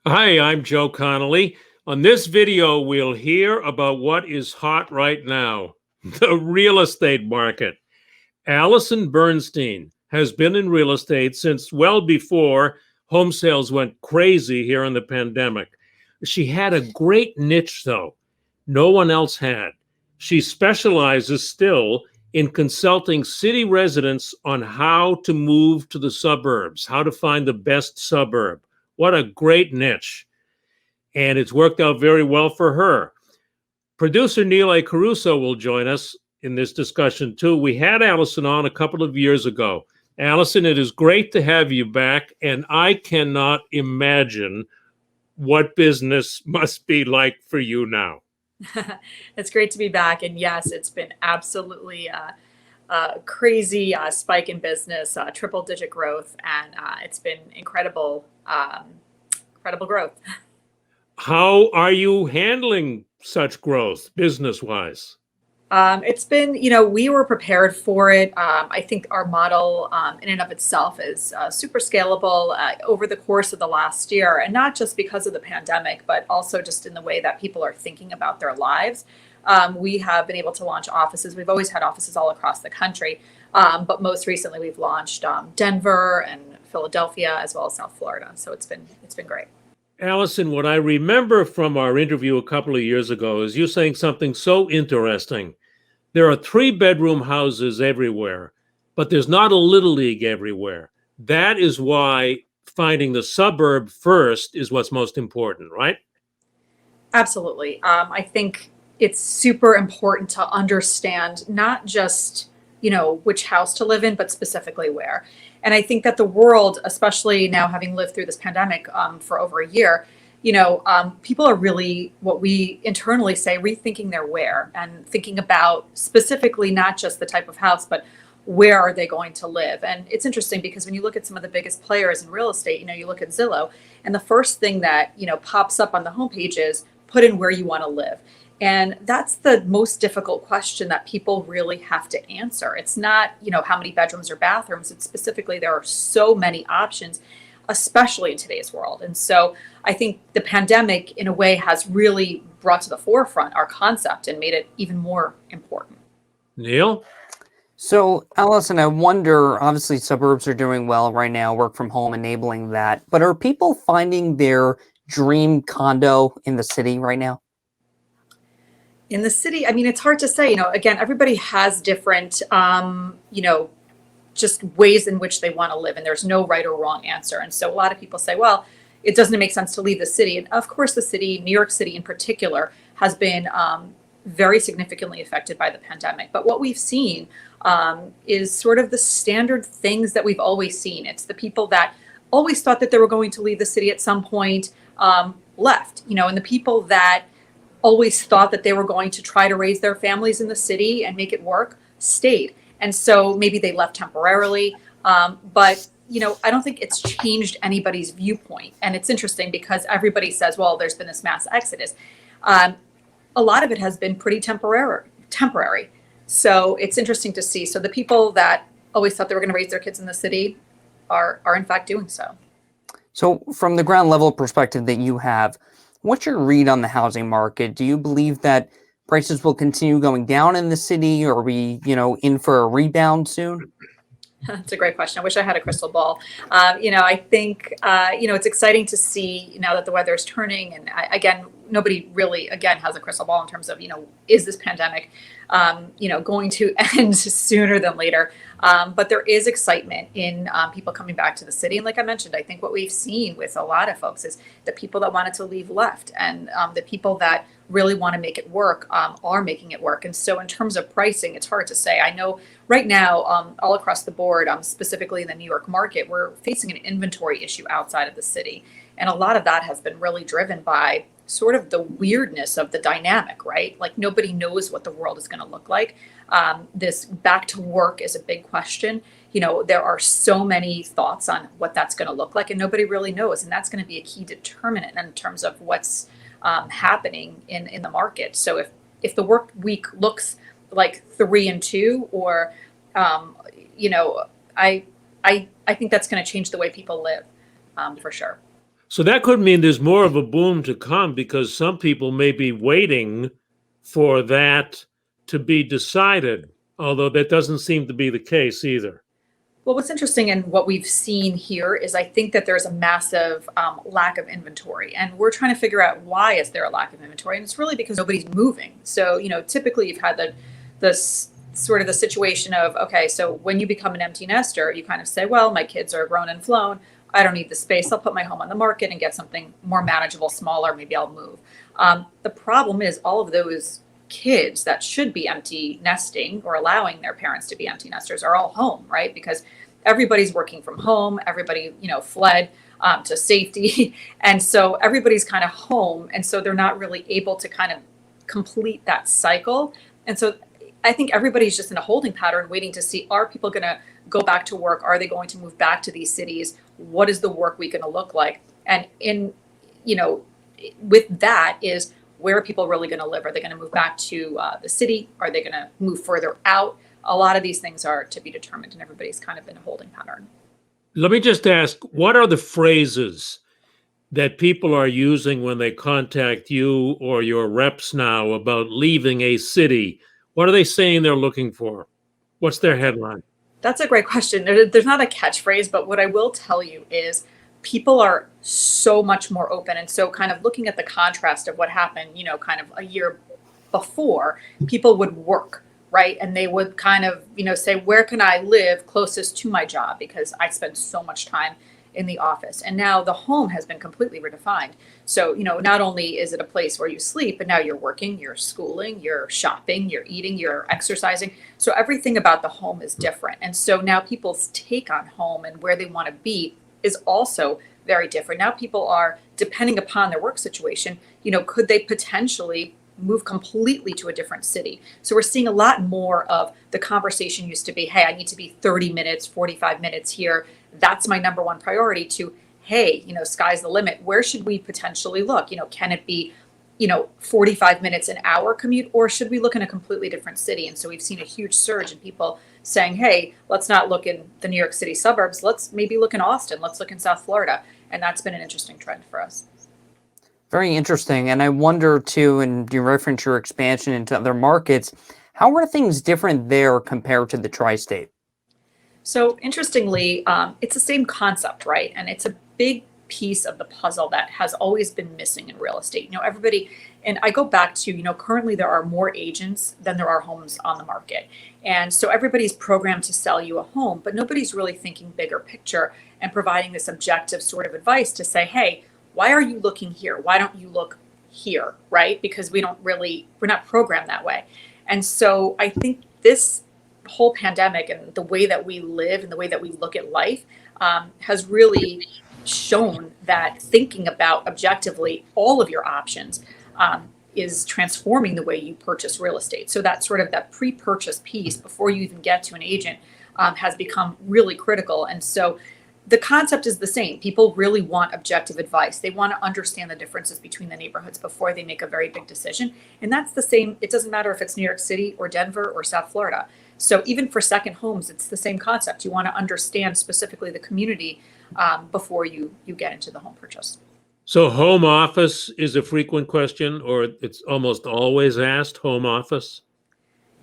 Hi, I'm Joe Connolly. On this video, we'll hear about what is hot right now, the real estate market. Alison Bernstein has been in real estate since well before home sales went crazy here in the pandemic. She had a great niche, though, no one else had. She specializes still in consulting city residents on how to move to the suburbs, how to find the best suburb. What a great niche. And it's worked out very well for her. Producer Neil A. Carousso will join us in this discussion too. We had Alison on a couple of years ago. Alison, it is great to have you back, and I cannot imagine what business must be like for you now. It's great to be back. And yes, it's been absolutely a crazy spike in business, triple digit growth, and it's been incredible growth. How are you handling such growth business wise? It's been, we were prepared for it. I think our model in and of itself is super scalable over the course of the last year, and not just because of the pandemic, but also just in the way that people are thinking about their lives. We have been able to launch offices. We've always had offices all across the country, but most recently we've launched Denver and Philadelphia as well as South Florida. So it's been great. Alison, what I remember from our interview a couple of years ago is you saying something so interesting. There are three-bedroom houses everywhere, but there's not a little league everywhere. That is why finding the suburb first is what's most important, right? Absolutely. I think it's super important to understand not just, which house to live in, but specifically where. And I think that the world, especially now having lived through this pandemic for over a year, people are really what we internally say rethinking their where and thinking about specifically not just the type of house, but where are they going to live? And it's interesting because when you look at some of the biggest players in real estate, you look at Zillow, and the first thing that pops up on the homepage is put in where you want to live. And that's the most difficult question that people really have to answer. It's not, how many bedrooms or bathrooms. It's specifically there are so many options, especially in today's world. And so I think the pandemic, in a way, has really brought to the forefront our concept and made it even more important. Neil? So, Allison, I wonder, obviously suburbs are doing well right now, work from home enabling that, but are people finding their dream condo in the city right now? In the city, I mean, it's hard to say. Again, everybody has different, just ways in which they want to live, and there's no right or wrong answer. And so a lot of people say, well, it doesn't make sense to leave the city. And of course, the city, New York City in particular, has been very significantly affected by the pandemic. But what we've seen is sort of the standard things that we've always seen. It's the people that always thought that they were going to leave the city at some point, left, and the people that always thought that they were going to try to raise their families in the city and make it work, stayed. And so maybe they left temporarily, but I don't think it's changed anybody's viewpoint. And it's interesting because everybody says, well, there's been this mass exodus. A lot of it has been pretty temporary. So it's interesting to see. So the people that always thought they were going to raise their kids in the city are in fact doing so. So from the ground level perspective that you have, what's your read on the housing market? Do you believe that prices will continue going down in the city? Or are we, in for a rebound soon? That's a great question. I wish I had a crystal ball. I think, it's exciting to see now that the weather is turning. And again, nobody really, again, has a crystal ball in terms of, is this pandemic, going to end sooner than later? But there is excitement in people coming back to the city. And like I mentioned, I think what we've seen with a lot of folks is the people that wanted to leave left, and the people that really want to make it work are making it work. And so in terms of pricing, it's hard to say. I know right now, all across the board, specifically in the New York market, we're facing an inventory issue outside of the city. And a lot of that has been really driven by sort of the weirdness of the dynamic, right? Like nobody knows what the world is going to look like. This back to work is a big question. There are so many thoughts on what that's going to look like, and nobody really knows. And that's going to be a key determinant in terms of what's happening in the market. So if the work week looks like 3 and 2, or I think that's going to change the way people live, for sure. So that could mean there's more of a boom to come because some people may be waiting for that to be decided, although that doesn't seem to be the case either. Well, what's interesting and what we've seen here is I think that there's a massive lack of inventory, and we're trying to figure out why is there a lack of inventory, and it's really because nobody's moving. So, typically you've had sort of the situation of, okay, so when you become an empty nester, you kind of say, well, my kids are grown and flown. I don't need the space. I'll put my home on the market and get something more manageable, smaller. Maybe I'll move. The problem is all of those kids that should be empty nesting or allowing their parents to be empty nesters are all home, right? Because everybody's working from home. Everybody, fled to safety. And so everybody's kind of home. And so they're not really able to kind of complete that cycle. And so I think everybody's just in a holding pattern waiting to see, are people going to go back to work? Are they going to move back to these cities? What is the work week going to look like? And with that is, where are people really going to live? Are they going to move back to the city? Are they going to move further out? A lot of these things are to be determined, and everybody's kind of in a holding pattern. Let me just ask, what are the phrases that people are using when they contact you or your reps now about leaving a city? What are they saying they're looking for? What's their headline? That's a great question. There's not a catchphrase, but what I will tell you is people are so much more open. And so kind of looking at the contrast of what happened, kind of a year before, people would work, right? And they would kind of, say, where can I live closest to my job? Because I spend so much time in the office. And now the home has been completely redefined. So, not only is it a place where you sleep, but now you're working, you're schooling, you're shopping, you're eating, you're exercising. So everything about the home is different. And so now people's take on home and where they want to be is also very different. Now people are, depending upon their work situation, could they potentially move completely to a different city? So we're seeing a lot more of the conversation used to be, hey, I need to be 30 minutes, 45 minutes here. That's my number one priority, to, hey, sky's the limit. Where should we potentially look? Can it be, 45 minutes, an hour commute, or should we look in a completely different city? And so we've seen a huge surge in people saying, hey, let's not look in the New York City suburbs. Let's maybe look in Austin. Let's look in South Florida. And that's been an interesting trend for us. Very interesting. And I wonder too, and you reference your expansion into other markets, how are things different there compared to the tri-state? So interestingly, it's the same concept, right? And it's a big piece of the puzzle that has always been missing in real estate. Everybody, and I go back to, currently there are more agents than there are homes on the market. And so everybody's programmed to sell you a home, but nobody's really thinking bigger picture and providing this objective sort of advice to say, hey, why are you looking here? Why don't you look here, right? Because we're not programmed that way. And so I think this whole pandemic and the way that we live and the way that we look at life has really shown that thinking about objectively all of your options is transforming the way you purchase real estate. So that sort of that pre-purchase piece before you even get to an agent has become really critical. And so the concept is the same. People really want objective advice. They want to understand the differences between the neighborhoods before they make a very big decision. And that's the same. It doesn't matter if it's New York City or Denver or South Florida. So even for second homes, it's the same concept. You want to understand specifically the community before you get into the home purchase. So home office is a frequent question, or it's almost always asked, home office?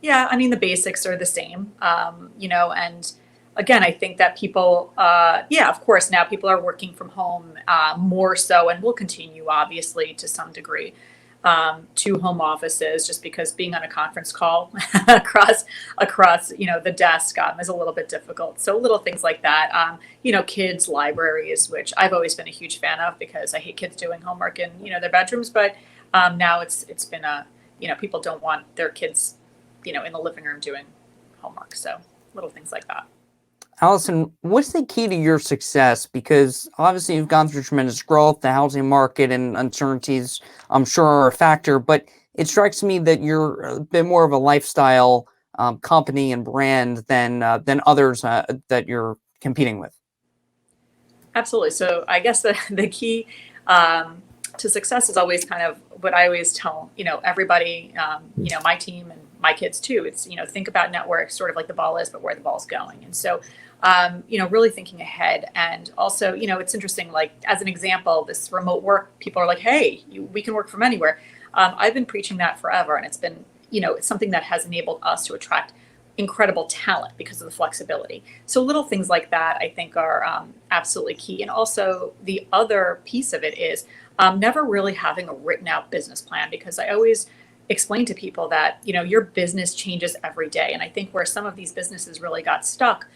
Yeah, I mean, the basics are the same, and again, I think that people, of course, now people are working from home more so, and will continue, obviously, to some degree, to home offices, just because being on a conference call across the desk is a little bit difficult. So little things like that, kids' libraries, which I've always been a huge fan of because I hate kids doing homework in their bedrooms, but now it's been people don't want their kids in the living room doing homework. So little things like that. Alison, what's the key to your success? Because obviously you've gone through tremendous growth, the housing market and uncertainties, I'm sure, are a factor, but it strikes me that you're a bit more of a lifestyle company and brand than others that you're competing with. Absolutely. So I guess the key to success is always kind of what I always tell, everybody, my team and my kids too. It's, think about networks sort of like the ball is, but where the ball's going. And so really thinking ahead. And also, it's interesting, like as an example, this remote work, people are like, hey, we can work from anywhere. I've been preaching that forever. And it's been, it's something that has enabled us to attract incredible talent because of the flexibility. So little things like that, I think, are absolutely key. And also the other piece of it is never really having a written out business plan, because I always explain to people that, your business changes every day. And I think where some of these businesses really got stuck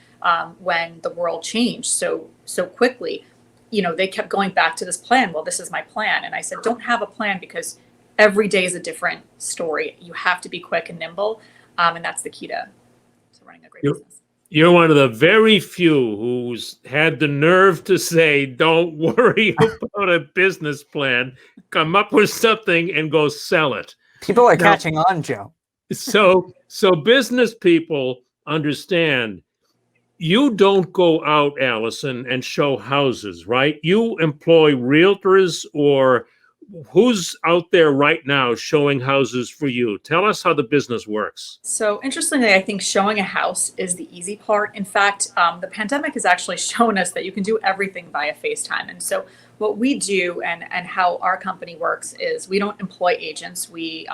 when the world changed so quickly, they kept going back to this plan. Well, this is my plan. And I said, don't have a plan, because every day is a different story. You have to be quick and nimble. And that's the key to running a great business. You're one of the very few who's had the nerve to say, don't worry about a business plan, come up with something and go sell it. People are catching on, Joe. So business people understand you don't go out, Alison, and show houses, right? You employ realtors, or who's out there right now showing houses for you? Tell us how the business works. So interestingly, I think showing a house is the easy part. In fact, the pandemic has actually shown us that you can do everything via FaceTime. And so what we do and how our company works is we don't employ agents. We,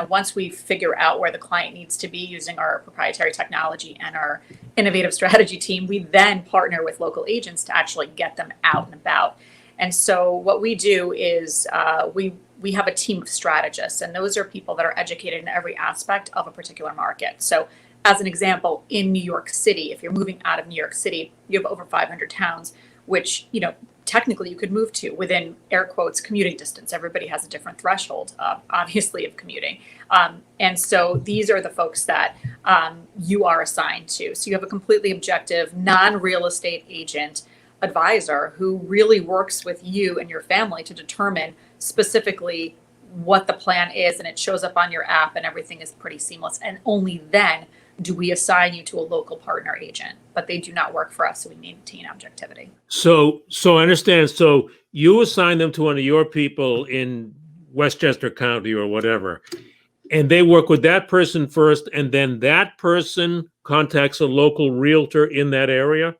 once we figure out where the client needs to be using our proprietary technology and our innovative strategy team, we then partner with local agents to actually get them out and about. And so what we do is we have a team of strategists, and those are people that are educated in every aspect of a particular market. So as an example, in New York City, if you're moving out of New York City, you have over 500 towns, which, technically you could move to within air quotes commuting distance. Everybody has a different threshold, obviously, of commuting. And so these are the folks that you are assigned to. So you have a completely objective, non-real estate agent advisor who really works with you and your family to determine specifically what the plan is, and it shows up on your app and everything is pretty seamless. And only then do we assign you to a local partner agent, but they do not work for us, so we maintain objectivity. So I understand. So you assign them to one of your people in Westchester County or whatever, and they work with that person first, and then that person contacts a local realtor in that area?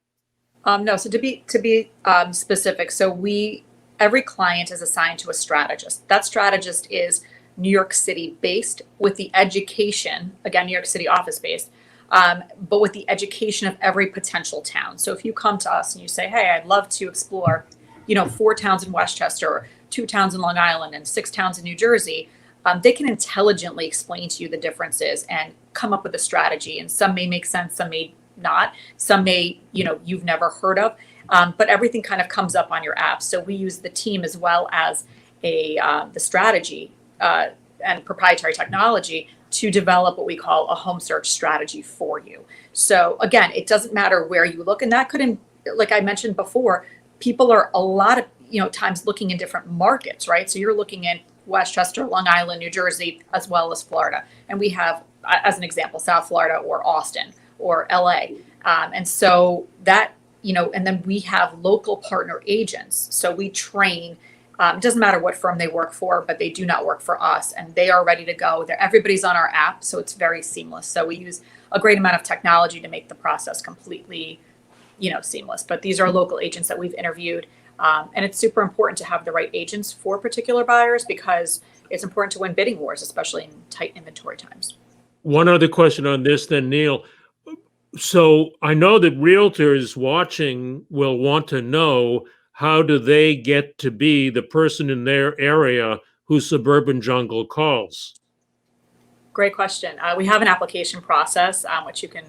No, so to be specific, so every client is assigned to a strategist. That strategist is New York City based with the education, again, New York City office based, but with the education of every potential town. So if you come to us and you say, hey, I'd love to explore, 4 towns in Westchester, or 2 towns in Long Island, and 6 towns in New Jersey, they can intelligently explain to you the differences and come up with a strategy. And some may make sense, some may not, some may, you've never heard of, but everything kind of comes up on your app. So we use the team as well as the strategy and proprietary technology to develop what we call a home search strategy for you. So again, it doesn't matter where you look, and that could, like I mentioned before, people are a lot of times looking in different markets, right? So you're looking in Westchester, Long Island, New Jersey, as well as Florida, and we have, as an example, South Florida or Austin or LA. And so that, and then we have local partner agents. So we train, it doesn't matter what firm they work for, but they do not work for us, and they are ready to go. Everybody's on our app, so it's very seamless. So we use a great amount of technology to make the process completely, seamless. But these are local agents that we've interviewed. And it's super important to have the right agents for particular buyers, because it's important to win bidding wars, especially in tight inventory times. One other question on this then, Neil. So I know that realtors watching will want to know, how do they get to be the person in their area who Suburban Jungle calls? Great question. We have an application process which you can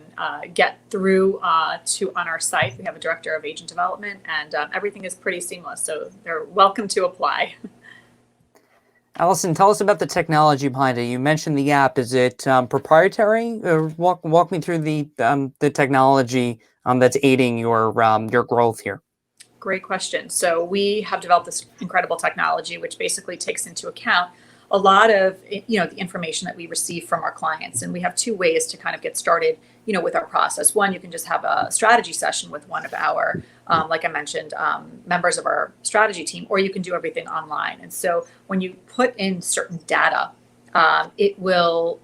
get through on our site. We have a director of agent development, and everything is pretty seamless. So they're welcome to apply. Alison, tell us about the technology behind it. You mentioned the app. Is it proprietary? Or walk me through the technology that's aiding your growth here. Great question. So we have developed this incredible technology, which basically takes into account a lot of the information that we receive from our clients. And we have 2 ways to kind of get started with our process. One, you can just have a strategy session with one of our like I mentioned, members of our strategy team, or you can do everything online. And so when you put in certain data, it will,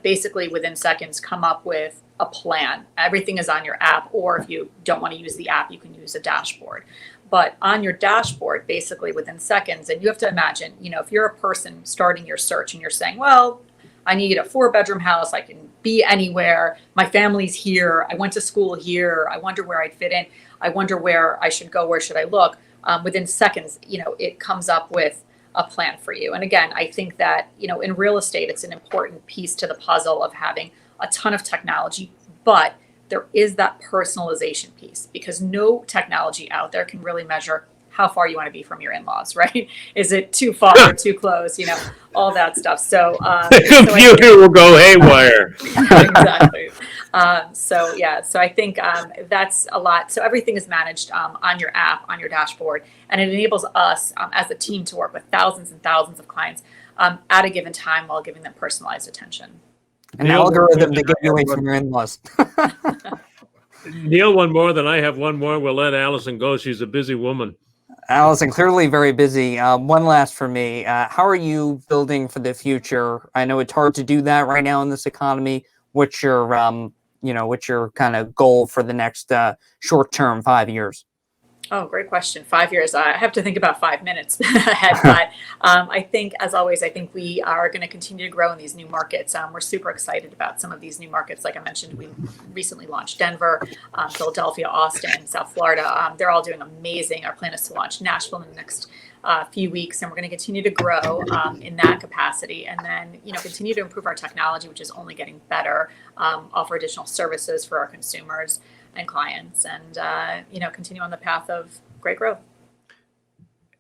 basically within seconds come up with a plan. Everything is on your app, or if you don't want to use the app, you can use a dashboard. But on your dashboard, basically within seconds, and you have to imagine, if you're a person starting your search and you're saying, well, I need a 4-bedroom house, I can be anywhere, my family's here, I went to school here, I wonder where I'd fit in, I wonder where I should go, where should I look? Within seconds, it comes up with a plan for you. And again, I think that, in real estate, it's an important piece to the puzzle of having a ton of technology, but there is that personalization piece, because no technology out there can really measure how far you want to be from your in-laws, right? Is it too far or too close? All that stuff. So the computer will go haywire. Exactly. So I think that's a lot. So everything is managed on your app, on your dashboard, and it enables us as a team to work with thousands and thousands of clients at a given time while giving them personalized attention. An algorithm to get you away from your in-laws. Neil, one more, then I have one more. We'll let Alison go. She's a busy woman. Alison, clearly very busy. One last for me. How are you building for the future? I know it's hard to do that right now in this economy. What's your kind of goal for the next short term, 5 years? Oh, great question. 5 years. I have to think about 5 minutes ahead. But I think, as always, we are going to continue to grow in these new markets. We're super excited about some of these new markets. Like I mentioned, we recently launched Denver, Philadelphia, Austin, South Florida. They're all doing amazing. Our plan is to launch Nashville in the next few weeks, and we're going to continue to grow in that capacity, and then continue to improve our technology, which is only getting better, offer additional services for our consumers and clients, and continue on the path of great growth.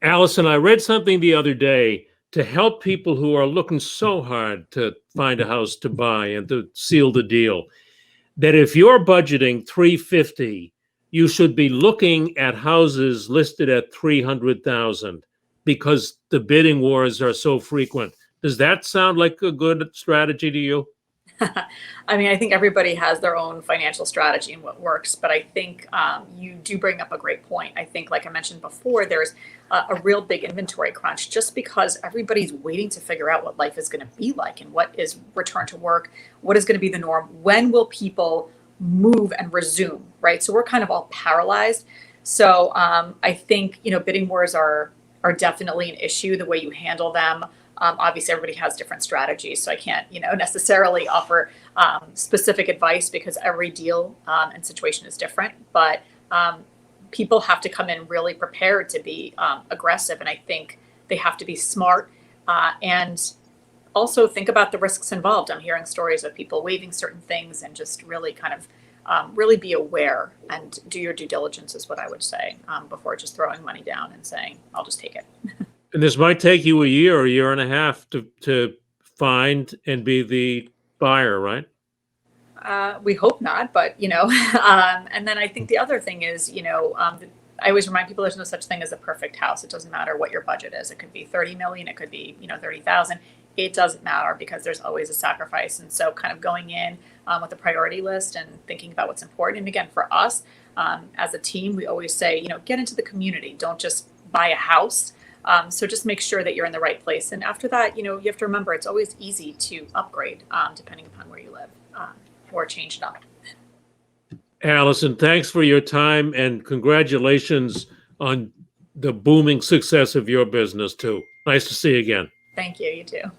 Alison, I read something the other day to help people who are looking so hard to find a house to buy and to seal the deal, that if you're budgeting $350,000, you should be looking at houses listed at $300,000 because the bidding wars are so frequent. Does that sound like a good strategy to you? I think everybody has their own financial strategy and what works, but I think you do bring up a great point. I think, like I mentioned before, there's a real big inventory crunch just because everybody's waiting to figure out what life is going to be like and what is return to work, what is going to be the norm, when will people move and resume, right? So we're kind of all paralyzed. So I think, bidding wars are definitely an issue, the way you handle them. Obviously, everybody has different strategies, so I can't, necessarily offer specific advice because every deal and situation is different. But people have to come in really prepared to be aggressive, and I think they have to be smart and also think about the risks involved. I'm hearing stories of people waiving certain things, and just really kind of really be aware and do your due diligence is what I would say before just throwing money down and saying, I'll just take it. And this might take you a year and a half to find and be the buyer, right? We hope not, but and then I think the other thing is, I always remind people there's no such thing as a perfect house. It doesn't matter what your budget is. It could be 30 million, it could be 30,000. It doesn't matter because there's always a sacrifice. And so kind of going in with a priority list and thinking about what's important. And again, for us as a team, we always say, get into the community. Don't just buy a house. So just make sure that you're in the right place. And after that, you have to remember it's always easy to upgrade depending upon where you live or change it up. Alison, thanks for your time and congratulations on the booming success of your business too. Nice to see you again. Thank you. You too.